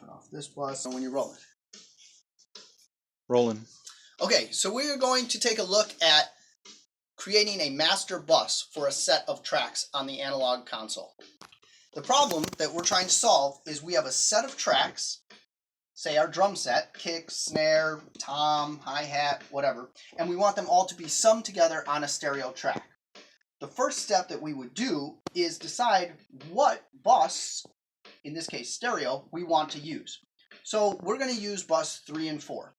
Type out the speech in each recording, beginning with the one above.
Turn off this bus when you roll it. Rolling. Okay, so we're going to take a look at creating a master bus for a set of tracks on the analog console. The problem that we're trying to solve is we have a set of tracks, say our drum set, kick, snare, tom, hi-hat, whatever, and we want them all to be summed together on a stereo track. The first step that we would do is decide what bus, in this case stereo, we want to use. So we're going to use bus 3 and 4.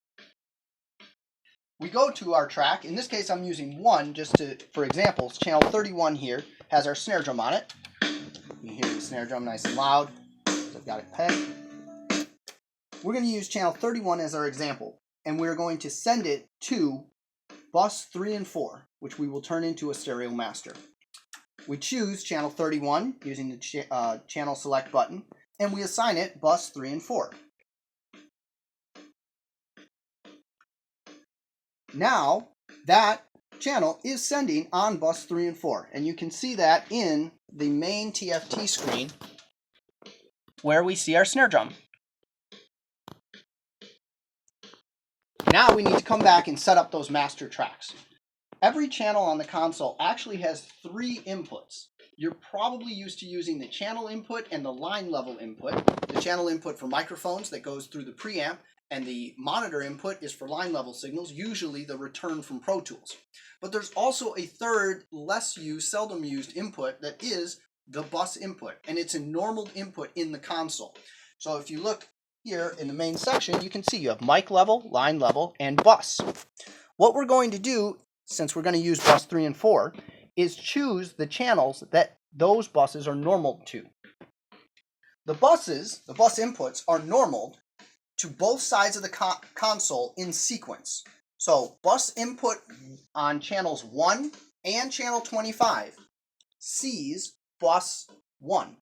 We go to our track. In this case, I'm using 1 just to, for example, channel 31 here has our snare drum on it. You can hear the snare drum nice and loud. So I've got it pegged. We're going to use channel 31 as our example, and we're going to send it to bus 3 and 4, which we will turn into a stereo master. We choose channel 31 using the channel select button, and we assign it bus 3 and 4. Now, that channel is sending on bus 3 and 4, and you can see that in the main TFT screen where we see our snare drum. Now we need to come back and set up those master tracks. Every channel on the console actually has 3 inputs. You're probably used to using the channel input and the line level input. The channel input for microphones that goes through the preamp, and the monitor input is for line level signals, usually the return from Pro Tools. But there's also a third, less used, seldom used input that is the bus input, and it's a normal input in the console. So if you look here in the main section, you can see you have mic level, line level, and bus. What we're going to do, since we're going to use bus 3 and 4, is choose the channels that those buses are normal to. The bus inputs are normal to both sides of the console in sequence. So bus input on channels 1 and channel 25 sees bus 1.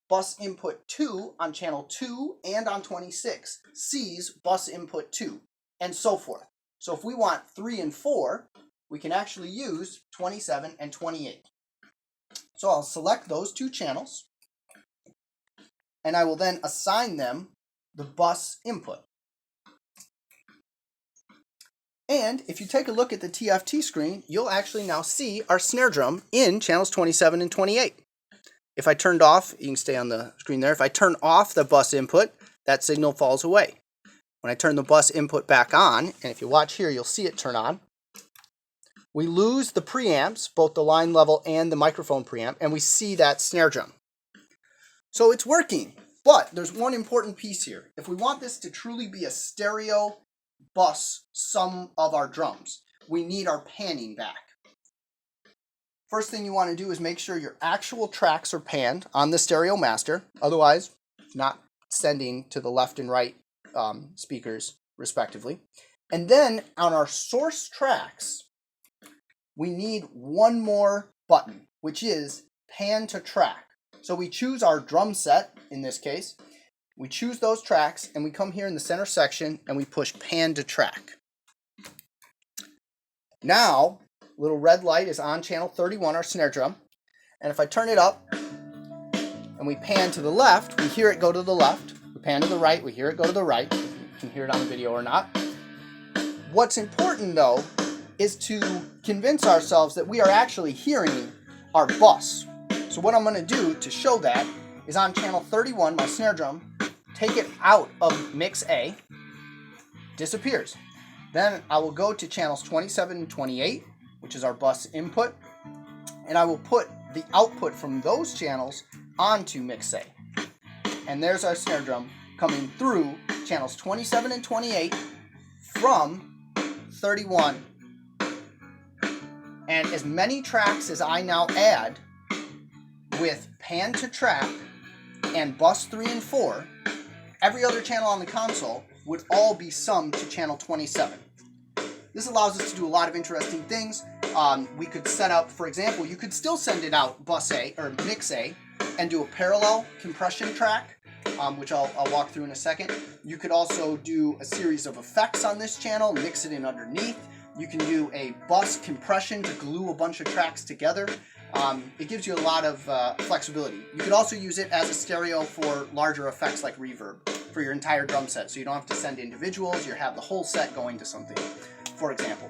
Bus input 2 on channel 2 and on 26 sees bus input 2, and so forth. So if we want 3 and 4, we can actually use 27 and 28. So I'll select those 2 channels, and I will then assign them the bus input. And if you take a look at the TFT screen, you'll actually now see our snare drum in channels 27 and 28. If I turned off, you can stay on the screen there. If I turn off the bus input, that signal falls away. When I turn the bus input back on, and if you watch here, you'll see it turn on, we lose the preamps, both the line level and the microphone preamp, and we see that snare drum. So it's working. But there's one important piece here. If we want this to truly be a stereo bus sum of our drums, we need our panning back. First thing you want to do is make sure your actual tracks are panned on the stereo master. Otherwise, it's not sending to the left and right speakers, respectively. And then on our source tracks, we need one more button, which is pan to track. So we choose our drum set, in this case. We choose those tracks, and we come here in the center section, and we push pan to track. Now, little red light is on channel 31, our snare drum. And if I turn it up, and we pan to the left, we hear it go to the left. We pan to the right, we hear it go to the right. You can hear it on the video or not. What's important, though, is to convince ourselves that we are actually hearing our bus. So what I'm going to do to show that is on channel 31, my snare drum, take it out of mix A, disappears. Then I will go to channels 27 and 28, which is our bus input, and I will put the output from those channels onto mix A. And there's our snare drum coming through channels 27 and 28 from 31. And as many tracks as I now add with pan to track and bus 3 and 4, every other channel on the console would all be summed to channel 27. This allows us to do a lot of interesting things. We could set up, for example, you could still send it out bus A or mix A and do a parallel compression track, which I'll walk through in a second. You could also do a series of effects on this channel, mix it in underneath. You can do a bus compression to glue a bunch of tracks together. It gives you a lot of flexibility. You could also use it as a stereo for larger effects like reverb for your entire drum set, so you don't have to send individuals, you have the whole set going to something, for example.